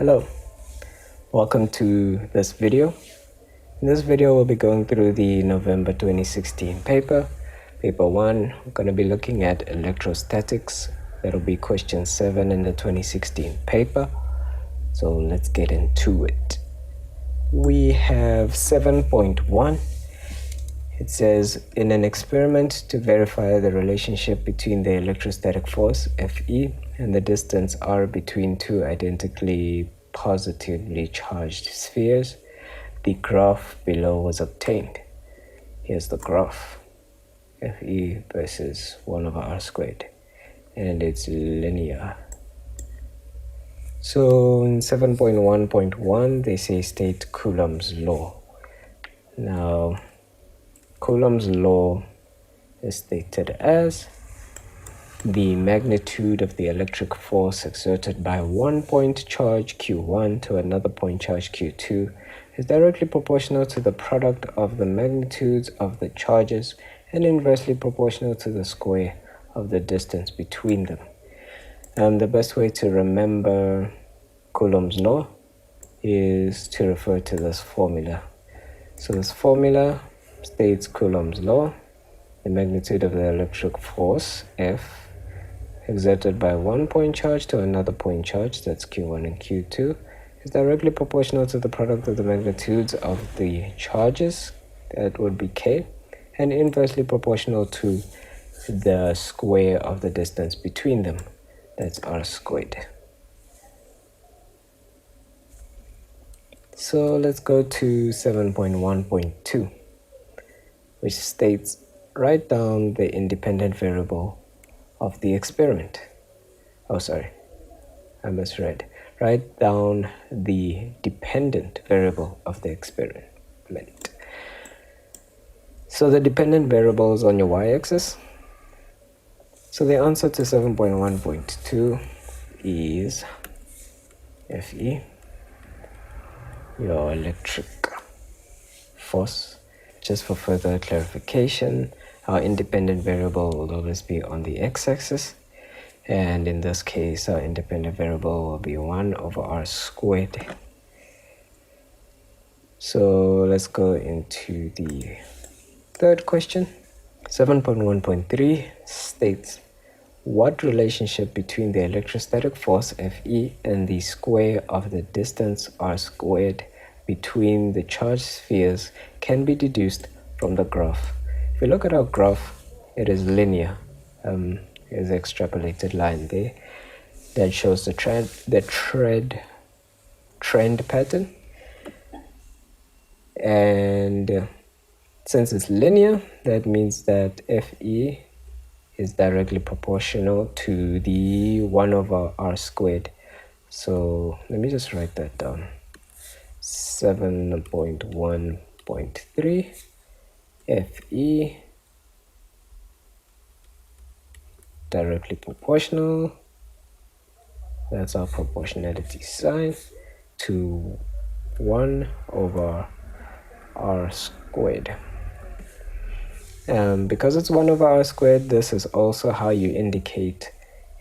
Hello, welcome to this video. In this video, we'll be going through the November 2016 paper 1. We're going to be looking at electrostatics. That'll be question 7 in the 2016 paper. So let's get into it. We have 7.1. It says, in an experiment to verify the relationship between the electrostatic force, Fe, and the distance r between two identically positively charged spheres, the graph below was obtained. Here's the graph. Fe versus 1 over r squared. And it's linear. So in 7.1.1, they say state Coulomb's law. Now, Coulomb's law is stated as the magnitude of the electric force exerted by one point charge Q1 to another point charge Q2 is directly proportional to the product of the magnitudes of the charges and inversely proportional to the square of the distance between them. The best way to remember Coulomb's law is to refer to this formula. So this formula states Coulomb's law, the magnitude of the electric force, F, exerted by one point charge to another point charge, that's Q1 and Q2, is directly proportional to the product of the magnitudes of the charges, that would be K, and inversely proportional to the square of the distance between them, that's R squared. So let's go to 7.1.2. which states, write down the independent variable of the experiment. Oh, sorry, I misread. Write down the dependent variable of the experiment. So the dependent variable is on your y-axis. So the answer to 7.1.2 is Fe, your electric force. Just for further clarification, our independent variable will always be on the x-axis, and in this case our independent variable will be 1 over r squared. So let's go into the third question. 7.1.3 states, what relationship between the electrostatic force Fe and the square of the distance r squared between the charged spheres can be deduced from the graph? If you look at our graph, it is linear. There's an extrapolated line there that shows the trend pattern. And since it's linear, that means that Fe is directly proportional to the 1 over r squared. So let me just write that down. 7.1.3 Fe directly proportional, that's our proportionality sign, to 1 over r squared. Because it's 1 over r squared, this is also how you indicate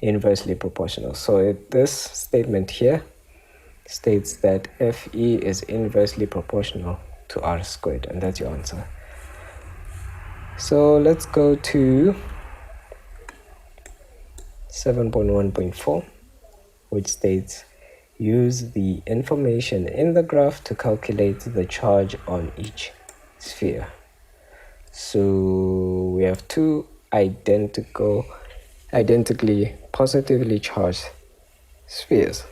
inversely proportional. So this statement here states that Fe is inversely proportional to r squared, and that's your answer. So let's go to 7.1.4, which states, use the information in the graph to calculate the charge on each sphere. So we have two identically positively charged spheres.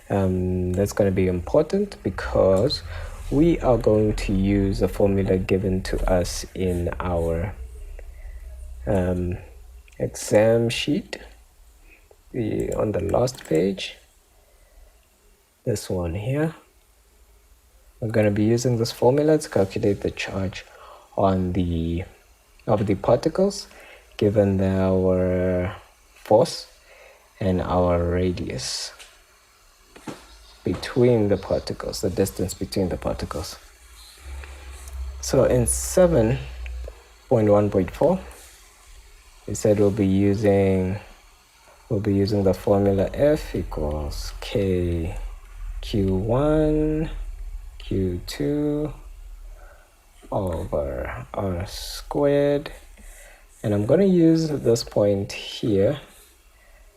That's going to be important because we are going to use a formula given to us in our exam sheet on the last page, this one here. We're going to be using this formula to calculate the charge of the particles given our force and our radius between the particles, the distance between the particles. So in 7.1.4, we said we'll be using the formula F equals K Q1 Q2 over r squared, and I'm going to use this point here,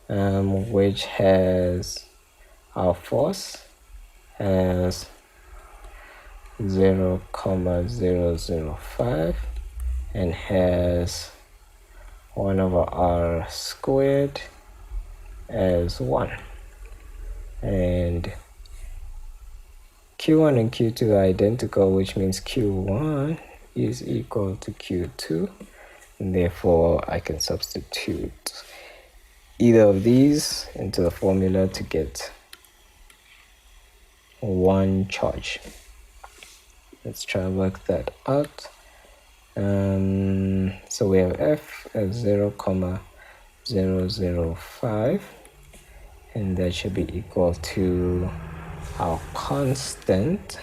which has our force as 0,005 and has 1 over r squared as 1, and Q1 and Q2 are identical, which means Q1 is equal to Q2, and therefore I can substitute either of these into the formula to get one charge. Let's try and work that out. So we have F as 0,005, and that should be equal to our constant.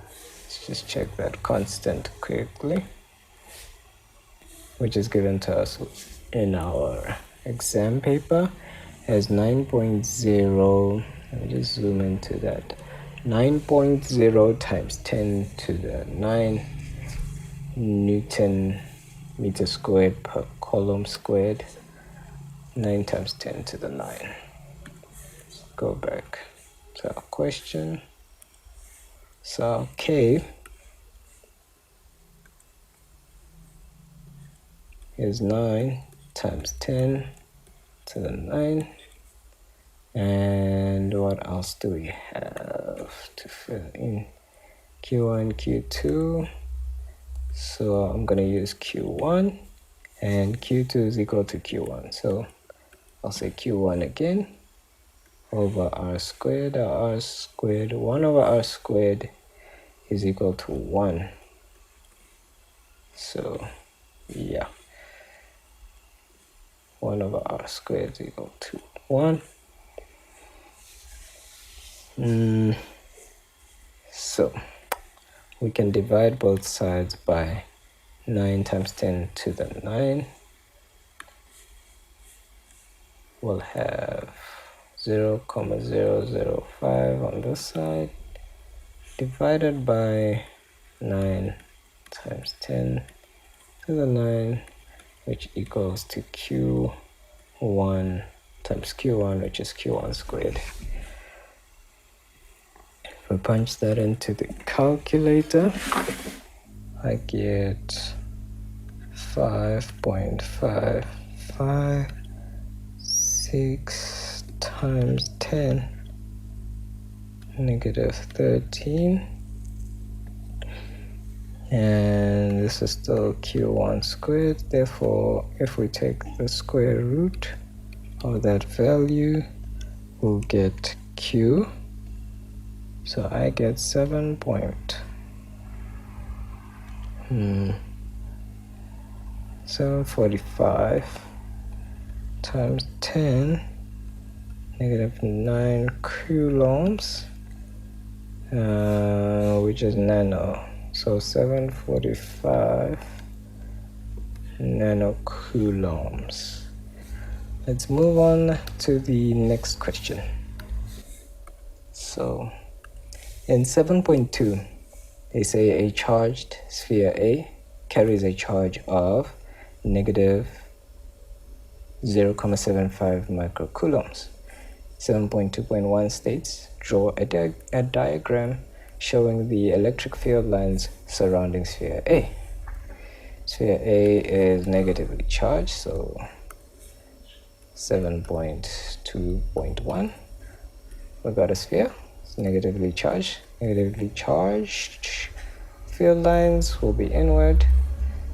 Let's just check that constant quickly, which is given to us in our exam paper as 9.0. Let me just zoom into that. 9.0 times 10 to the 9 Newton meter squared per coulomb squared. 9 times 10 to the 9. Let's go back to our question. So K is 9 times 10 to the 9. And what else do we have to fill in? Q1, Q2. So I'm going to use Q1, and Q2 is equal to Q1. So I'll say Q1 again over r squared. R squared, 1 over r squared is equal to 1. So yeah, 1 over r squared is equal to 1. So we can divide both sides by 9 times 10 to the 9. We'll have 0,005 on this side divided by 9 times 10 to the 9, which equals to Q1 times Q1, which is Q1 squared. If we punch that into the calculator, I get 5.556 times 10 negative 13, and this is still Q1 squared. Therefore, if we take the square root of that value, we'll get Q. So I get 745 times 10 negative 9 coulombs, which is nano. So 745 nanocoulombs. Let's move on to the next question. So in 7.2, they say a charged sphere A carries a charge of negative 0.75 microcoulombs. 7.2.1 states, draw a diagram showing the electric field lines surrounding sphere A. Sphere A is negatively charged, so 7.2.1. We got a sphere. It's negatively charged. Negatively charged field lines will be inward.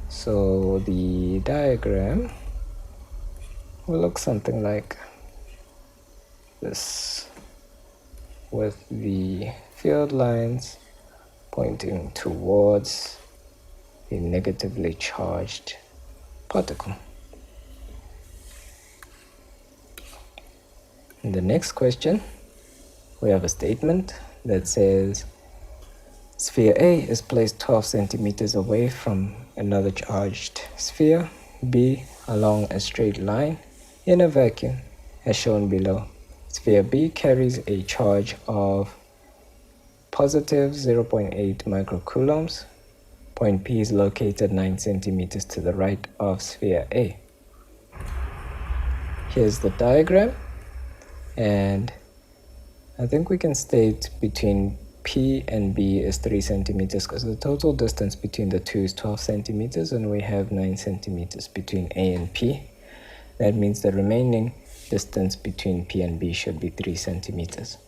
So the diagram will look something like this, with the field lines pointing towards a negatively charged particle. In the next question, we have a statement that says sphere A is placed 12 centimeters away from another charged sphere B along a straight line in a vacuum as shown below. Sphere B carries a charge of positive 0.8 microcoulombs. Point P is located 9 centimeters to the right of sphere A. Here's the diagram, and I think we can state between P and B is 3 centimeters because the total distance between the two is 12 centimeters and we have 9 centimeters between A and P. That means the remaining distance between P and B should be 3 centimeters.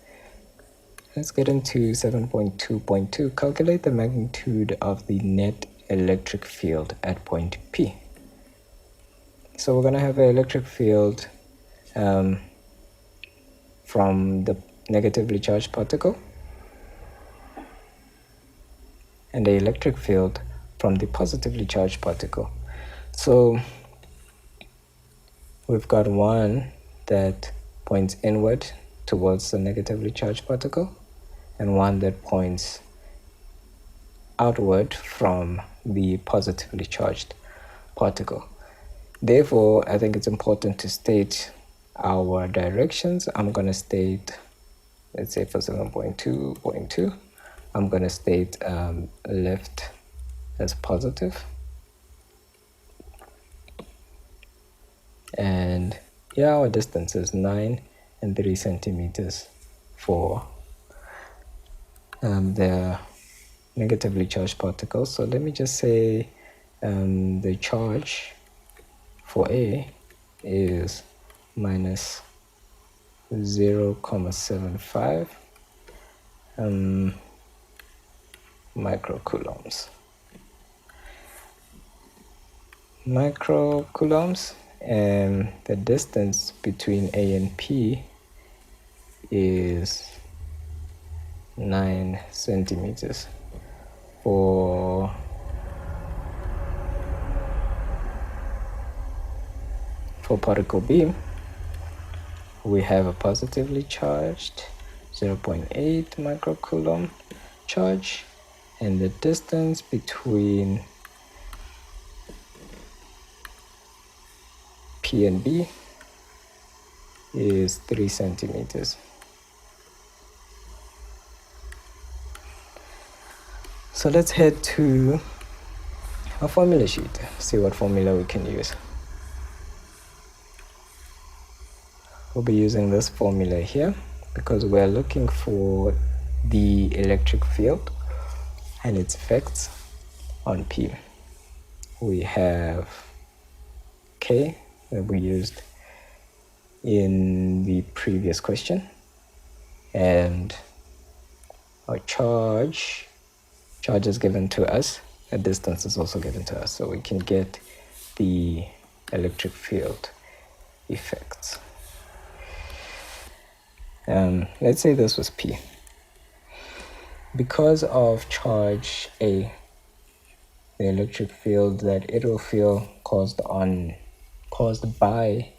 Let's get into 7.2.2. Calculate the magnitude of the net electric field at point P. So we're going to have an electric field from the negatively charged particle and the electric field from the positively charged particle. So we've got one that points inward towards the negatively charged particle and one that points outward from the positively charged particle. Therefore, I think it's important to state our directions. I'm going to state, let's say for 7.2.2, I'm going to state left as positive. And yeah, our distance is 9 and 3 centimeters for the negatively charged particles. So let me just say the charge for A is minus 0.75 microcoulombs. And the distance between A and P is 9 centimeters. For particle B, we have a positively charged 0.8 microcoulomb charge, and the distance between P and B is 3 centimeters. So let's head to a formula sheet, see what formula we can use. We'll be using this formula here because we're looking for the electric field and its effects on P. We have K that we used in the previous question, and our charge is given to us, a distance is also given to us, so we can get the electric field effects. Let's say this was P. Because of charge A, the electric field that it will feel caused by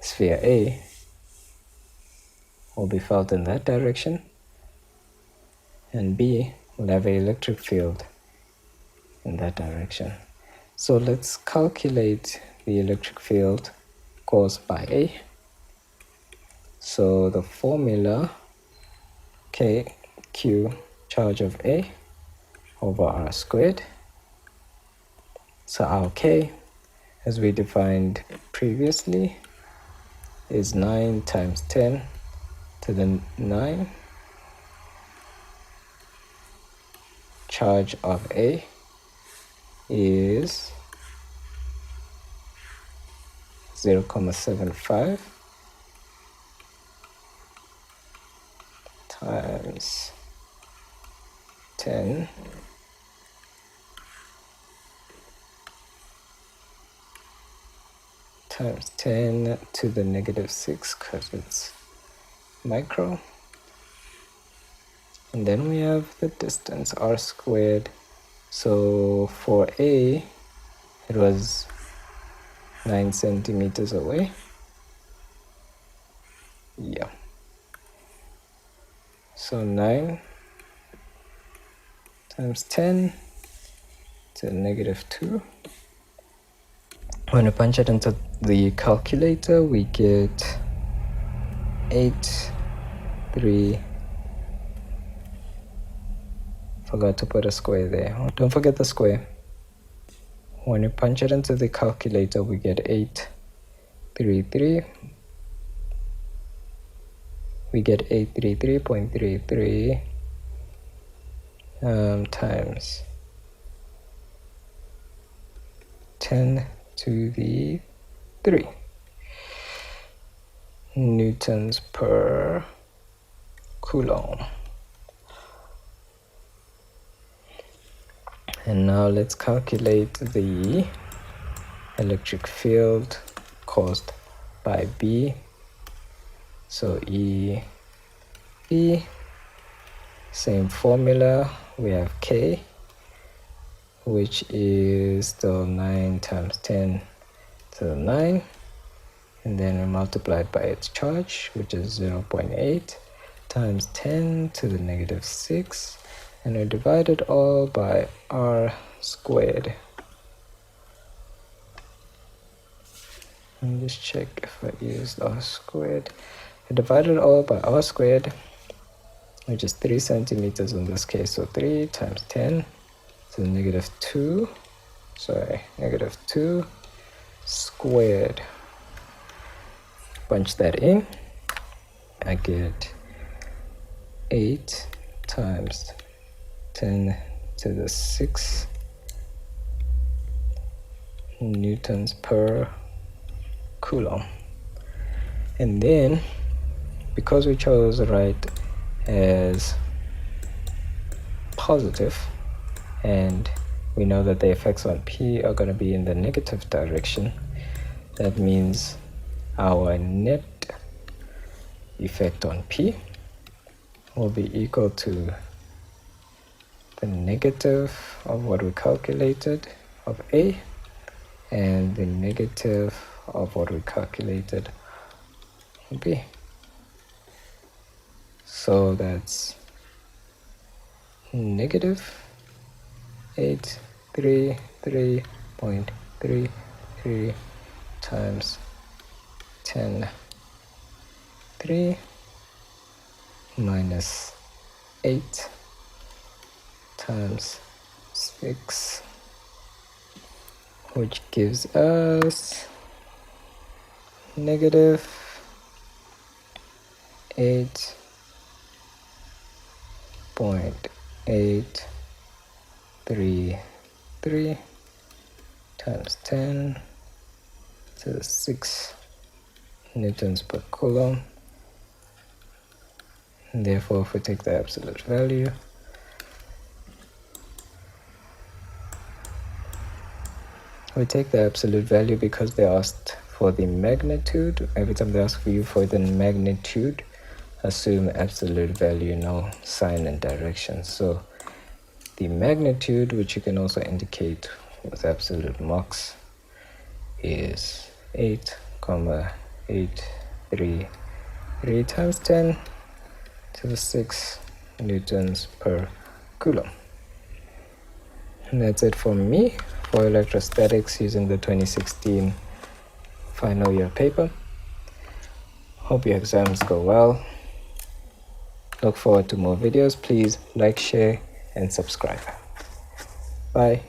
sphere A will be felt in that direction, and B will have an electric field in that direction. So let's calculate the electric field caused by A. So the formula KQ charge of A over R squared. So our K, as we defined previously, is 9 times 10 to the 9. Charge of A is 0.75 times 10 times 10 to the negative 6 because it's micro. And then we have the distance, R squared. So for A, it was 9 centimeters away. Yeah. So 9 times 10 to the negative 2. When we punch it into the calculator, we get 8, 3, Forgot to put a square there. Oh, don't forget the square. When you punch it into the calculator, we get 833. We get 833.33 times 10 to the 3 newtons per coulomb. And now let's calculate the electric field caused by B. So E, B, same formula, we have K, which is still 9 times 10 to the 9, and then we multiply it by its charge, which is 0.8 times 10 to the negative 6, and we divide it all by r squared. Let me just check if I used r squared. I divided it all by r squared, which is 3 centimeters in this case, so 3 times 10 to the negative 2, negative 2 squared. Punch that in, I get 8 times 10 to the 6 newtons per coulomb. And then, because we chose right as positive, and we know that the effects on P are going to be in the negative direction, that means our net effect on P will be equal to the negative of what we calculated of A and the negative of what we calculated on B. So that's negative 833.33 times 10 3 minus 8 times 6, which gives us negative 8.833 times 10 to the 6 newtons per coulomb. And therefore, if we take the absolute value, because they asked for the magnitude. Every time they ask for you for the magnitude, assume absolute value, no sign and direction. So the magnitude, which you can also indicate with absolute marks, is 8,833 times 10 to the 6 newtons per coulomb. And that's it from me for electrostatics using the 2016 final year paper. Hope your exams go well. Look forward to more videos. Please like, share, and subscribe. Bye.